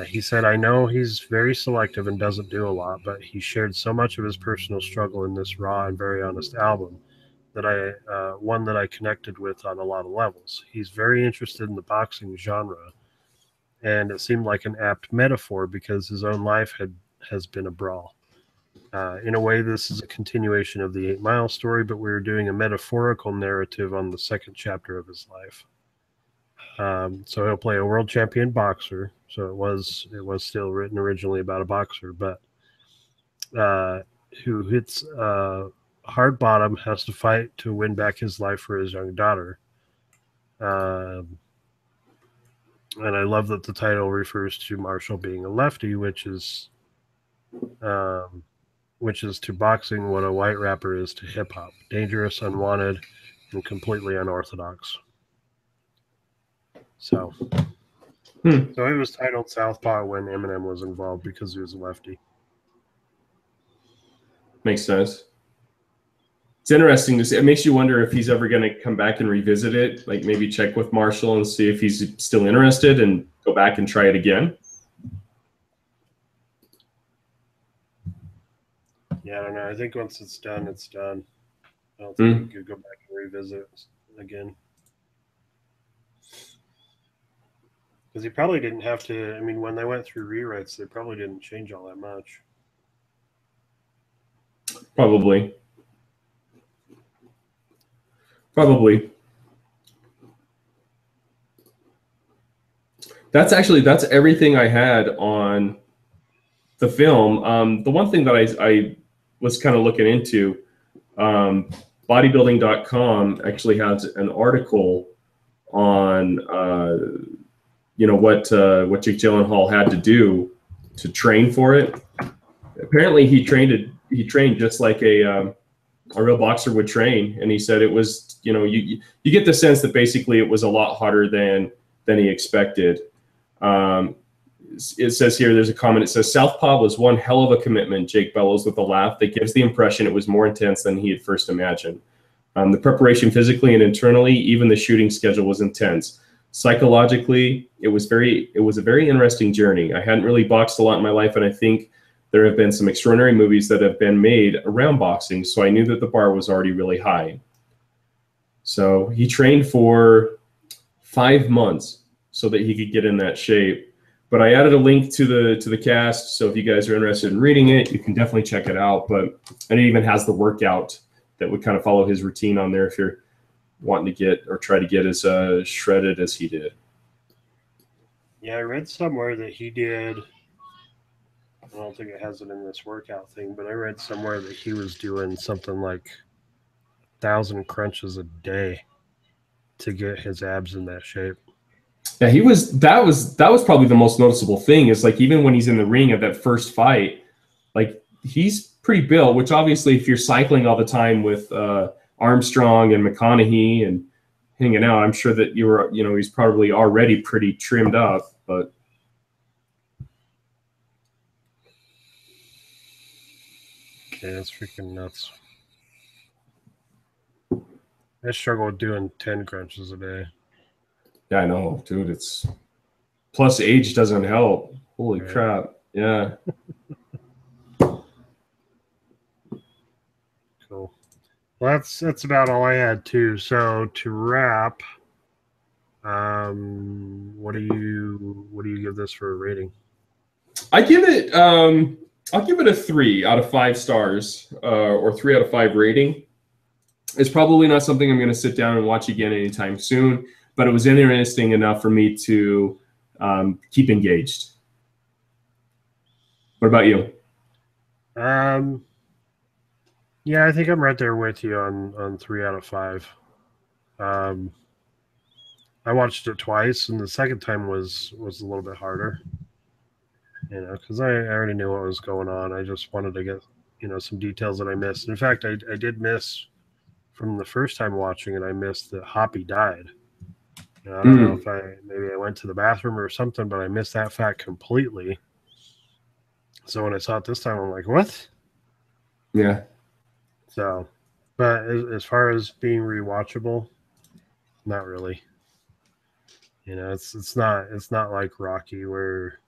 He said, I know he's very selective and doesn't do a lot, but he shared so much of his personal struggle in this raw and very honest album that one that I connected with on a lot of levels. He's very interested in the boxing genre, and it seemed like an apt metaphor because his own life has been a brawl. In a way, this is a continuation of the 8 Mile story, but we're doing a metaphorical narrative on the second chapter of his life. So he'll play a world champion boxer. So it was still written originally about a boxer, but who hits hard bottom, has to fight to win back his life for his young daughter. And I love that the title refers to Marshall being a lefty, which is to boxing what a white rapper is to hip hop: dangerous, unwanted, and completely unorthodox. So it was titled Southpaw when Eminem was involved because he was a lefty. Makes sense. It's interesting to see. It makes you wonder if he's ever going to come back and revisit it, like maybe check with Marshall and see if he's still interested and go back and try it again. Yeah, I don't know. I think once it's done, it's done. I don't think you could go back and revisit it again. Because he probably didn't have to. I mean, when they went through rewrites, they probably didn't change all that much. Probably. That's everything I had on the film. The one thing that I was kind of looking into, bodybuilding.com actually has an article on what Jake Gyllenhaal had to do to train for it. Apparently he trained just like a real boxer would train, and he said it was, you get the sense that basically it was a lot harder than he expected. It says here, there's a comment, it says, Southpaw was one hell of a commitment, Jake bellows with a laugh that gives the impression it was more intense than he had first imagined. The preparation physically and internally, even the shooting schedule was intense. Psychologically, it was a very interesting journey. I hadn't really boxed a lot in my life, and I think there have been some extraordinary movies that have been made around boxing, so I knew that the bar was already really high. So he trained for 5 months so that he could get in that shape. But I added a link to the cast, so if you guys are interested in reading it, you can definitely check it out. And it even has the workout that would kind of follow his routine on there if you're wanting to get or try to get as shredded as he did. Yeah, I read somewhere that he did. I don't think it has it in this workout thing, but I read somewhere that he was doing something like 1,000 crunches a day to get his abs in that shape. Yeah, that was probably the most noticeable thing, is like even when he's in the ring at that first fight, like he's pretty built, which obviously if you're cycling all the time with Armstrong and McConaughey and hanging out, I'm sure that he's probably already pretty trimmed up, but okay, that's freaking nuts. I struggle with doing 10 crunches a day. Yeah, I know, dude. It's plus age doesn't help. Holy crap. Yeah. Cool. Well, that's about all I had too. So to wrap, what do you give this for a rating? I'll give it a 3 out of 5 stars, or 3 out of 5 rating. It's probably not something I'm going to sit down and watch again anytime soon, but it was interesting enough for me to keep engaged. What about you? Yeah, I think I'm right there with you on 3 out of 5. I watched it twice, and the second time was a little bit harder, because I already knew what was going on. I just wanted to get some details that I missed. In fact, I did miss from the first time watching it. I missed that Hoppy died. I don't know if maybe I went to the bathroom or something, but I missed that fact completely. So when I saw it this time, I'm like, what? Yeah. So, but as far as being rewatchable, not really. It's not like Rocky, where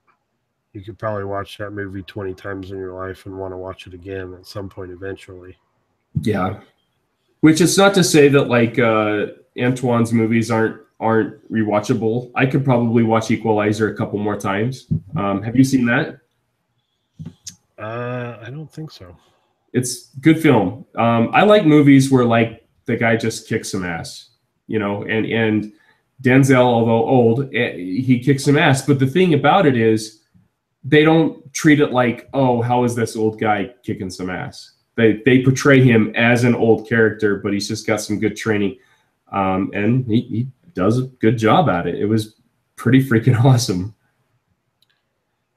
you could probably watch that movie 20 times in your life and want to watch it again at some point eventually. Yeah. Which is not to say that like Antoine's movies aren't rewatchable. I could probably watch Equalizer a couple more times. Have you seen that? I don't think so. It's good film. I like movies where like the guy just kicks some ass, and Denzel, although old, he kicks some ass. But the thing about it is, they don't treat it like, oh, how is this old guy kicking some ass? They portray him as an old character, but he's just got some good training, and he does a good job at it. It was pretty freaking awesome.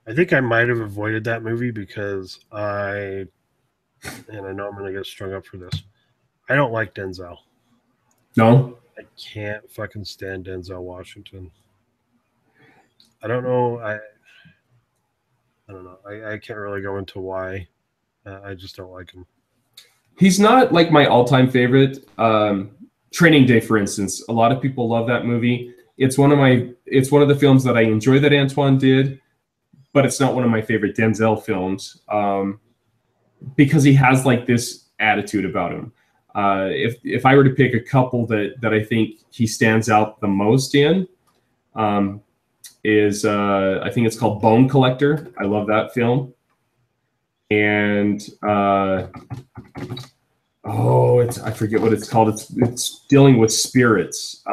I think I might have avoided that movie because and I know I'm going to get strung up for this, I don't like Denzel. No? I can't fucking stand Denzel Washington. I don't know. I don't know. I can't really go into why. I just don't like him. He's not like my all-time favorite. Training Day, for instance, a lot of people love that movie. It's one of the films that I enjoy that Antoine did, but it's not one of my favorite Denzel films, because he has like this attitude about him. If I were to pick a couple that I think he stands out the most in, is I think it's called Bone Collector. I love that film. And I forget what it's called. It's dealing with spirits.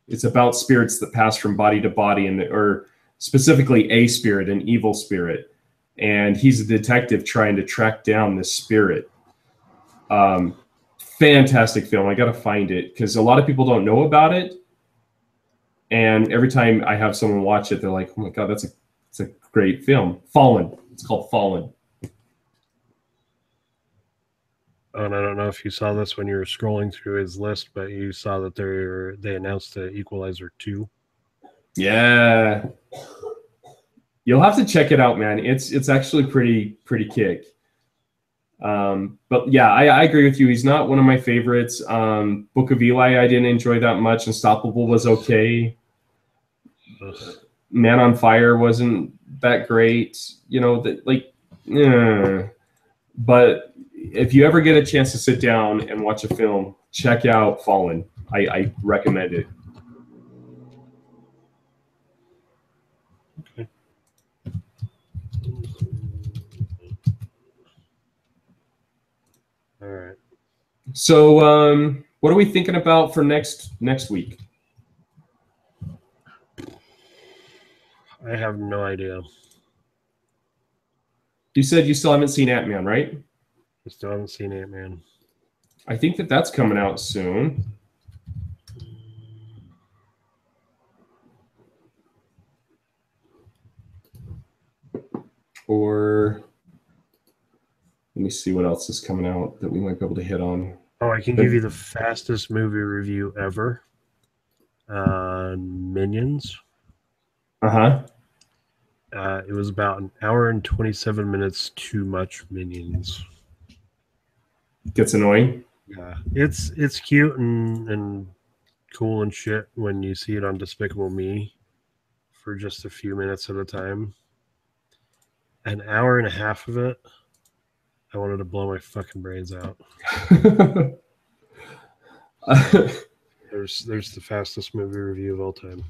It's about spirits that pass from body to body, or specifically a spirit, an evil spirit, and he's a detective trying to track down this spirit. Fantastic film. I gotta find it because a lot of people don't know about it. And every time I have someone watch it, they're like, "Oh my god, it's a great film." Fallen. It's called Fallen. And I don't know if you saw this when you were scrolling through his list, but you saw that they announced the Equalizer 2. Yeah, you'll have to check it out, man. It's actually pretty kick. But yeah, I agree with you. He's not one of my favorites. Book of Eli, I didn't enjoy that much. Unstoppable was okay. Man on Fire wasn't that great. You know, but if you ever get a chance to sit down and watch a film, check out Fallen. I recommend it. Okay. All right. So, what are we thinking about for next week? I have no idea. You said you still haven't seen Ant-Man, right? I still haven't seen Ant-Man. I think that's coming out soon. Or let me see what else is coming out that we might be able to hit on. Oh, I can give you the fastest movie review ever. Minions. Uh-huh. It was about an hour and 27 minutes too much Minions. Gets annoying. Yeah, it's cute and cool and shit when you see it on Despicable Me for just a few minutes at a time. An hour and a half of it, I wanted to blow my fucking brains out. There's the fastest movie review of all time.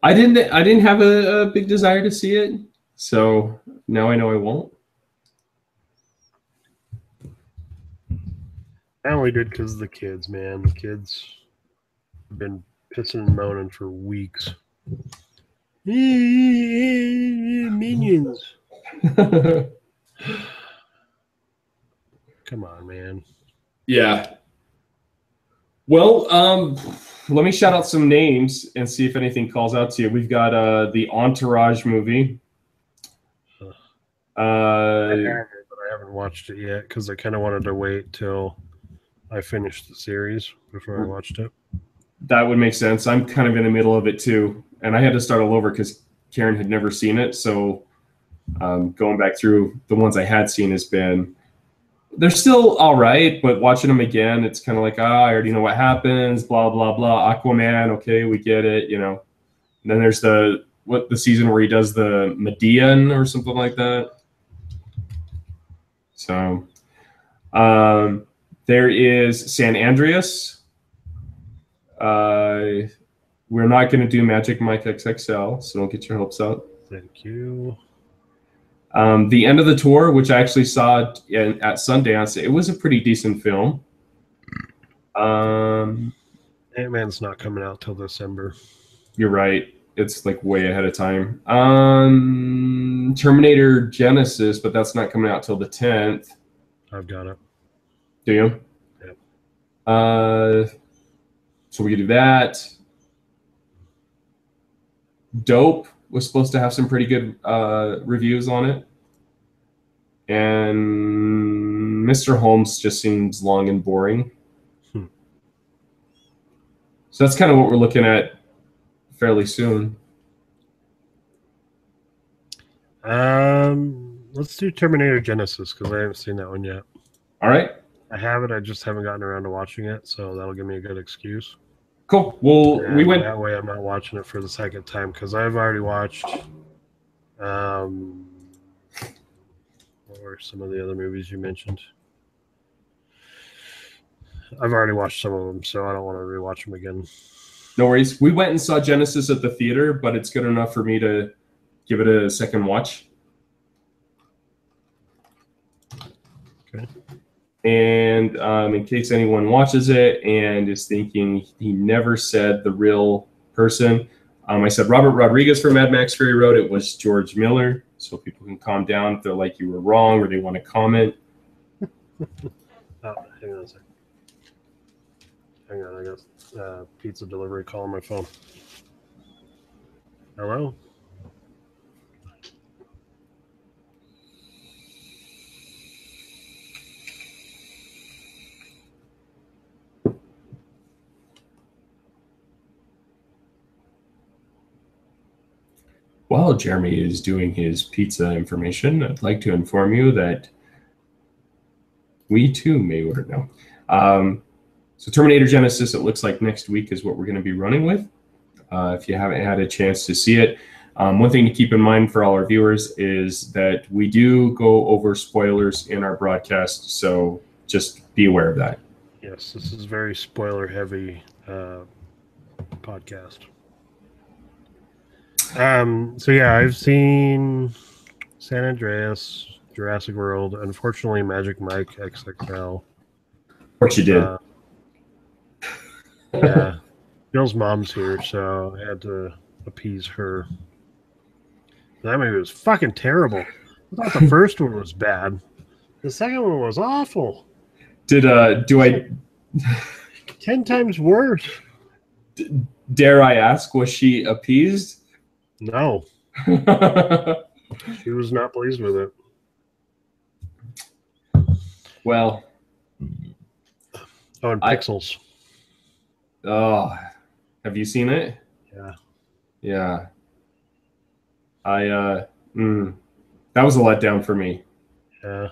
I didn't have a big desire to see it, so now I know I won't. I only did because of the kids, man. The kids have been pissing and moaning for weeks. Minions. Come on, man. Yeah. Well, let me shout out some names and see if anything calls out to you. We've got the Entourage movie. I have it, but I haven't watched it yet because I kind of wanted to wait till I finished the series before I watched it. That would make sense. I'm kind of in the middle of it too, and I had to start all over because Karen had never seen it. So going back through the ones I had seen has been, they're still all right, but watching them again, it's kind of like, I already know what happens, blah, blah, blah. Aquaman, okay, we get it, you know. And then there's the season where he does the Median or something like that. So there is San Andreas. We're not going to do Magic Mike XXL, so don't get your hopes up. Thank you. The End of the Tour, which I actually saw at Sundance, it was a pretty decent film. Ant-Man's not coming out till December. You're right. It's like way ahead of time. Terminator Genesis, but that's not coming out till the 10th. I've got it. Do you? Yep. So we could do that. Dope was supposed to have some pretty good reviews on it. And Mr. Holmes just seems long and boring. So that's kind of what we're looking at fairly soon. Let's do Terminator Genesis because I haven't seen that one yet. All right. I have it. I just haven't gotten around to watching it, so that'll give me a good excuse. Cool. Well, and we went that way. I'm not watching it for the second time because I've already watched. What were some of the other movies you mentioned? I've already watched some of them, so I don't want to rewatch them again. No worries. We went and saw Genesis at the theater, but it's good enough for me to give it a second watch. Okay. And in case anyone watches it and is thinking he never said the real person, I said Robert Rodriguez for Mad Max Fury Road. It was George Miller, so people can calm down if they're like you were wrong or they want to comment. Oh, hang on a second. Hang on, I got pizza delivery call on my phone. Hello? While Jeremy is doing his pizza information, I'd like to inform you that we too may order now. So Terminator Genesis, it looks like next week is what we're going to be running with. If you haven't had a chance to see it, one thing to keep in mind for all our viewers is that we do go over spoilers in our broadcast, so just be aware of that. Yes, this is very spoiler-heavy podcast. So yeah, I've seen San Andreas, Jurassic World, unfortunately Magic Mike XXL. Of course you did. Yeah, Bill's mom's here, so I had to appease her. That movie was fucking terrible. I thought the first one was bad. The second one was awful. Do I 10 times worse. Dare I ask, was she appeased? No. She was not pleased with it. Well. Oh, and Pixels. Oh, have you seen it? Yeah. Yeah. That was a letdown for me. Yeah.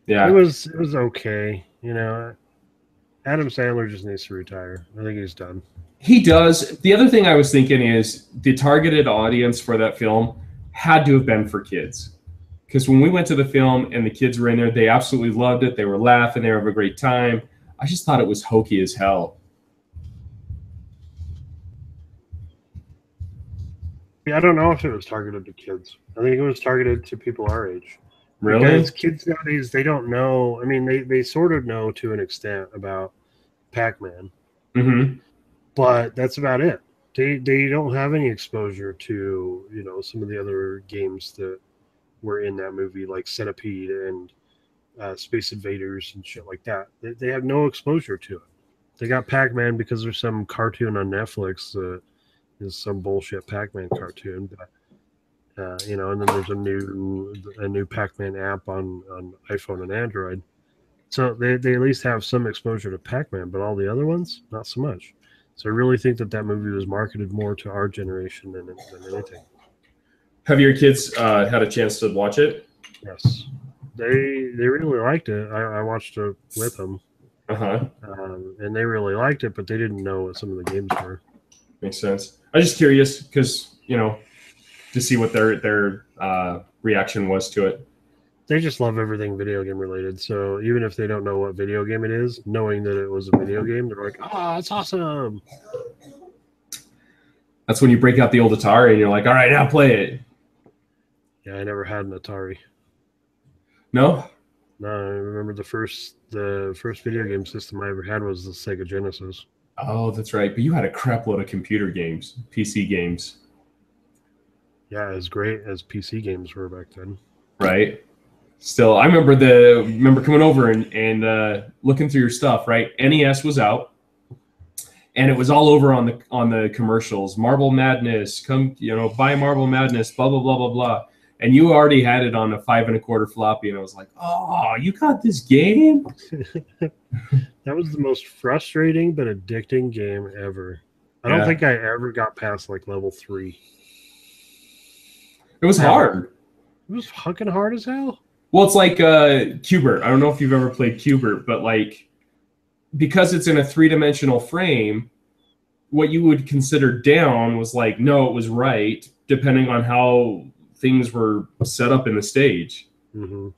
Yeah. It was okay. You know, Adam Sandler just needs to retire. I think he's done. He does. The other thing I was thinking is the targeted audience for that film had to have been for kids. Because when we went to the film and the kids were in there, they absolutely loved it. They were laughing. They were having a great time. I just thought it was hokey as hell. Yeah, I don't know if it was targeted to kids. I think it was targeted to people our age. Really? Because kids nowadays, they don't know. I mean, they sort of know to an extent about Pac-Man. Mm-hmm. But that's about it. They don't have any exposure to, you know, some of the other games that were in that movie, like Centipede and Space Invaders and shit like that. They have no exposure to it. They got Pac-Man because there's some cartoon on Netflix that is some bullshit Pac-Man cartoon. But, you know, and then there's a new Pac-Man app on iPhone and Android. So they at least have some exposure to Pac-Man, but all the other ones, not so much. So I really think that movie was marketed more to our generation than anything. Have your kids had a chance to watch it? Yes, they really liked it. I watched it with them, and they really liked it, but they didn't know what some of the games were. Makes sense. I'm just curious because, you know, to see what their reaction was to it. They just love everything video game related. So even if they don't know what video game it is, knowing that it was a video game, they're like, "Oh, it's awesome!" That's when you break out the old Atari and you're like, "All right, now play it." Yeah, I never had an Atari. No. No, I remember the first video game system I ever had was the Sega Genesis. Oh, that's right. But you had a crap load of computer games, PC games. Yeah, as great as PC games were back then. Right. Still, I remember coming over and looking through your stuff. Right, NES was out, and it was all over on the commercials. Marble Madness, come buy Marble Madness, blah blah blah blah blah. And you already had it on a 5 1/4 floppy, and I was like, "Oh, you got this game?" That was the most frustrating but addicting game ever. I don't think I ever got past like level 3. It was hard. It was fucking hard as hell. Well, it's like Qbert. I don't know if you've ever played Qbert, but like because it's in a 3-dimensional frame, what you would consider down was like no, it was right, depending on how things were set up in the stage. Mm-hmm.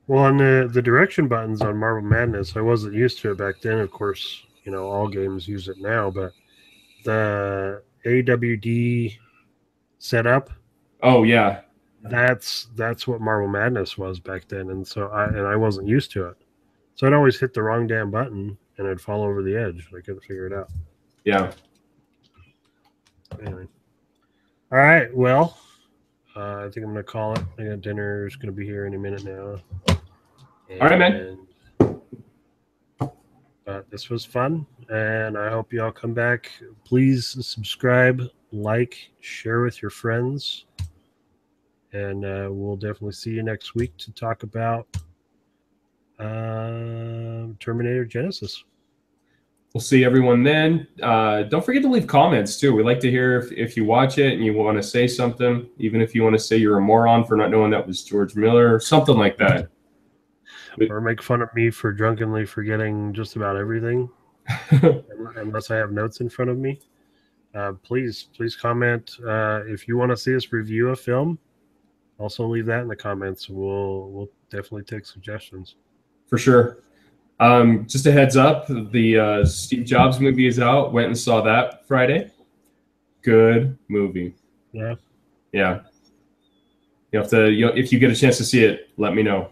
Well, on the direction buttons on Marble Madness, I wasn't used to it back then. Of course, all games use it now, but the AWD setup. Oh yeah. That's what Marble Madness was back then, and so I wasn't used to it. So I'd always hit the wrong damn button, and I'd fall over the edge. I couldn't figure it out. Yeah. Anyway. All right. Well, I think I'm gonna call it. I got dinner's gonna be here any minute now. All right, man. But this was fun, and I hope you all come back. Please subscribe, like, share with your friends. And we'll definitely see you next week to talk about Terminator Genesis. We'll see everyone then. Don't forget to leave comments, too. We like to hear if you watch it and you want to say something, even if you want to say you're a moron for not knowing that was George Miller or something like that. Or make fun of me for drunkenly forgetting just about everything, unless I have notes in front of me. Please comment. If you want to see us review a film, also leave that in the comments. We'll definitely take suggestions. For sure. Just a heads up, the Steve Jobs movie is out. Went and saw that Friday. Good movie. Yeah. Yeah. You have to. If you get a chance to see it, let me know.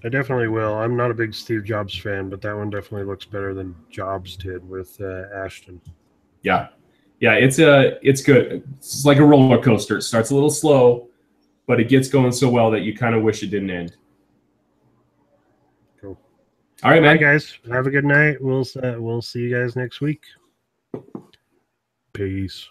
I definitely will. I'm not a big Steve Jobs fan, but that one definitely looks better than Jobs did with Ashton. Yeah. Yeah, it's good. It's like a roller coaster. It starts a little slow, but it gets going so well that you kind of wish it didn't end. Cool. All right, man. All right, guys. Have a good night. We'll see you guys next week. Peace.